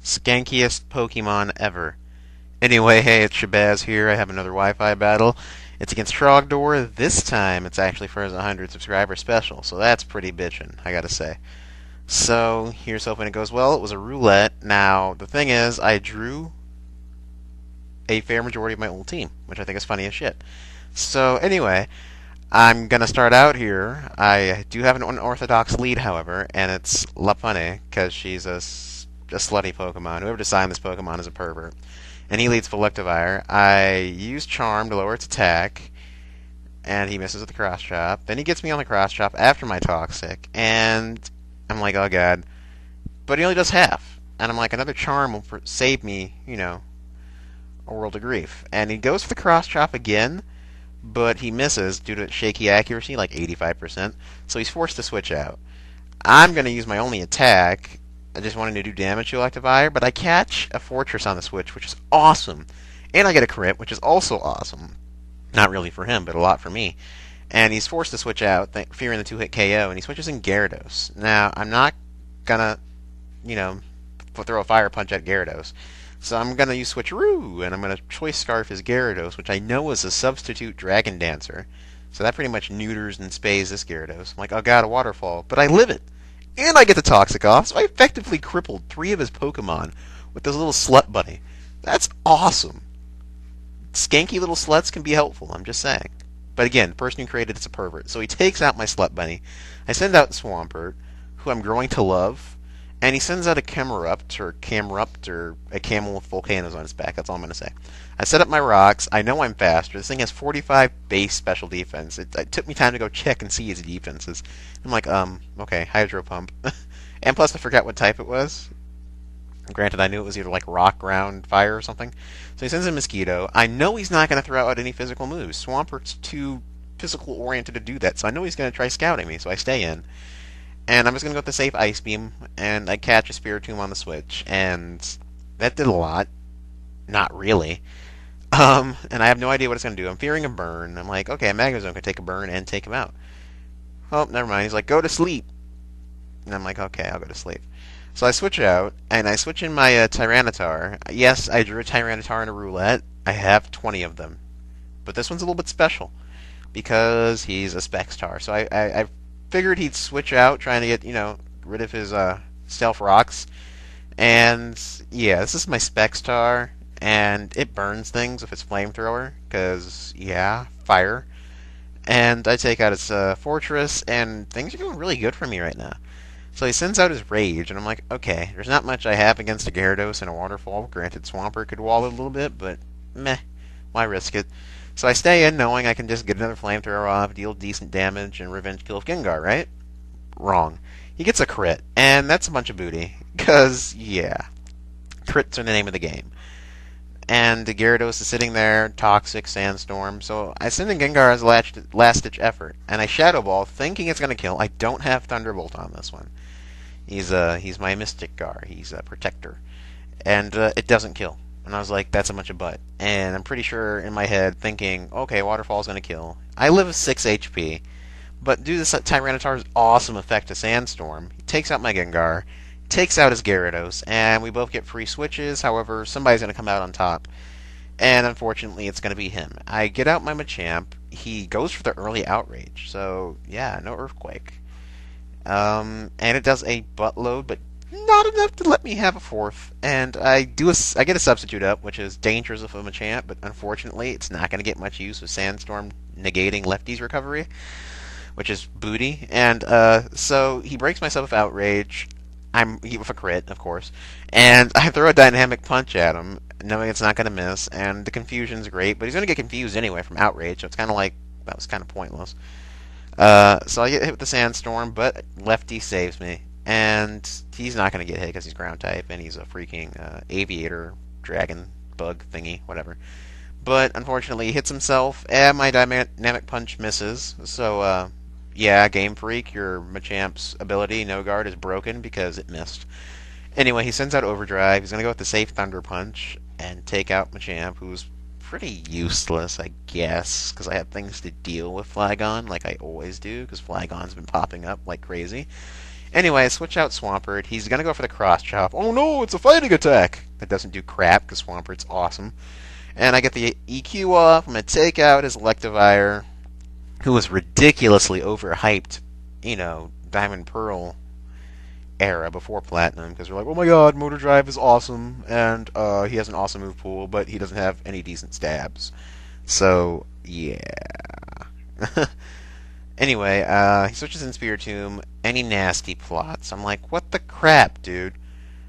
Skankiest Pokemon ever. Anyway, hey, it's ShabaZZ here. I have another Wi-Fi battle. It's against Trogdor. This time, it's actually for his 100 subscriber special, so that's pretty bitchin', I gotta say. So, here's hoping it goes well. It was a roulette. Now, the thing is, I drew a fair majority of my old team, which I think is funny as shit. So, anyway, I'm gonna start out here. I do have an unorthodox lead, however, and it's Slutbunni, because she's a slutty Pokemon. Whoever designed this Pokemon is a pervert. And he leads Electivire. I use Charm to lower its attack, and he misses with the Cross Chop. Then he gets me on the Cross Chop after my Toxic, and I'm like, oh god. But he only does half. And I'm like, another Charm will save me, a world of grief. And he goes for the Cross Chop again, but he misses due to shaky accuracy, like 85%. So he's forced to switch out. I'm going to use my only attack. I just wanted to do damage to Electivire, but I catch a Fortress on the switch, which is awesome. And I get a crit, which is also awesome. Not really for him, but a lot for me. And he's forced to switch out, fearing the 2-hit KO, and he switches in Gyarados. Now, I'm not gonna, throw a Fire Punch at Gyarados. So I'm gonna use Switcheroo, and I'm gonna Choice Scarf his Gyarados, which I know is a substitute Dragon Dancer. So that pretty much neuters and spays this Gyarados. I'm like, oh god, a Waterfall. But I live it! And I get the Toxic off, so I effectively crippled 3 of his Pokemon with this little Slutbunni. That's awesome. Skanky little sluts can be helpful, I'm just saying. But again, the person who created it's a pervert. So he takes out my Slutbunni. I send out Swampert, who I'm growing to love, and he sends out a Camerupt, or a camel with volcanoes on its back. That's all I'm going to say. I set up my rocks. I know I'm faster. This thing has 45 base special defense. It took me time to go check and see his defenses. I'm like, okay, Hydro Pump. And plus I forgot what type it was. Granted, I knew it was either like rock, ground, fire, or something. So he sends in Mosquito. I know he's not going to throw out any physical moves. Swampert's too physical oriented to do that, so I know he's going to try scouting me, so I stay in. And I'm just going to go with the safe Ice Beam, and I catch a Spiritomb on the switch. And that did a lot. Not really. And I have no idea what it's going to do. I'm fearing a burn. I'm like, okay, a Magnezone can take a burn and take him out. Oh, never mind. He's like, go to sleep. And I'm like, okay, I'll go to sleep. So I switch out, and I switch in my Tyranitar. Yes, I drew a Tyranitar in a roulette. I have 20 of them. But this one's a little bit special, because he's a Spextar. So I figured he'd switch out, trying to get, rid of his Stealth Rocks. And, yeah, this is my Spextar, and it burns things with its Flamethrower, because, yeah, fire. And I take out its Fortress, and things are going really good for me right now. So he sends out his Rage, and I'm like, okay, there's not much I have against a Gyarados and a Waterfall. Granted, Swampert could wall it a little bit, but meh, why risk it? So I stay in knowing I can just get another Flamethrower off, deal decent damage, and revenge kill of Gengar, right? Wrong. He gets a crit, and that's a bunch of booty, because, yeah, crits are the name of the game. And the Gyarados is sitting there, Toxic, Sandstorm, so I send in Gengar as a last-ditch effort, and I Shadow Ball, thinking it's going to kill. I don't have Thunderbolt on this one. He's my Mystic Gar. He's a Protector. And it doesn't kill. And I was like, that's a bunch of butt. And I'm pretty sure in my head thinking, okay, Waterfall's going to kill. I live with 6 HP. But due to Tyranitar's awesome effect to Sandstorm, he takes out my Gengar, takes out his Gyarados, and we both get free switches. However, somebody's going to come out on top. And unfortunately, it's going to be him. I get out my Machamp. He goes for the early Outrage. So, yeah, no Earthquake. And it does a buttload, but not enough to let me have a fourth. And I get a substitute up, which is Dangerous of a Machamp, but unfortunately, it's not going to get much use with Sandstorm negating Lefty's recovery, which is booty. And so he breaks myself with Outrage. With a crit, of course. And I throw a Dynamic Punch at him, knowing it's not going to miss. And the confusion's great, but he's going to get confused anyway from Outrage, so it's kind of like, that was kind of pointless. So I get hit with the Sandstorm, but Lefty saves me. And he's not going to get hit because he's ground type, and he's a freaking aviator, dragon, bug thingy, whatever. But unfortunately, he hits himself, and my Dynamic Punch misses. So, yeah, Game Freak, your Machamp's ability, No Guard, is broken because it missed. Anyway, he sends out Overdrive. He's going to go with the safe Thunder Punch and take out Machamp, who's pretty useless, I guess, because I have things to deal with Flygon, like I always do, because Flygon's been popping up like crazy. Anyway, I switch out Swampert. He's gonna go for the cross chop. Oh no, it's a fighting attack! That doesn't do crap, because Swampert's awesome. And I get the EQ off. I'm gonna take out his Electivire, who was ridiculously overhyped, Diamond Pearl era before Platinum, because they're like, oh my god, Motor Drive is awesome, and he has an awesome move pool, but he doesn't have any decent stabs. So, yeah. Anyway, he switches in Spiritomb, and he nasty plots. I'm like, what the crap, dude?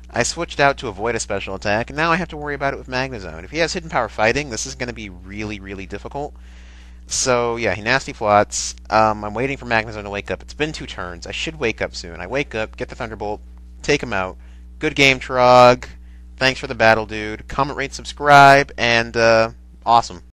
I switched out to avoid a special attack, and now I have to worry about it with Magnezone. If he has Hidden Power Fighting, this is going to be really, really difficult. So, yeah, he nasty plots. I'm waiting for Magnezone to wake up. It's been 2 turns. I should wake up soon. I wake up, get the Thunderbolt, take him out. Good game, Trog. Thanks for the battle, dude. Comment, rate, subscribe, and awesome.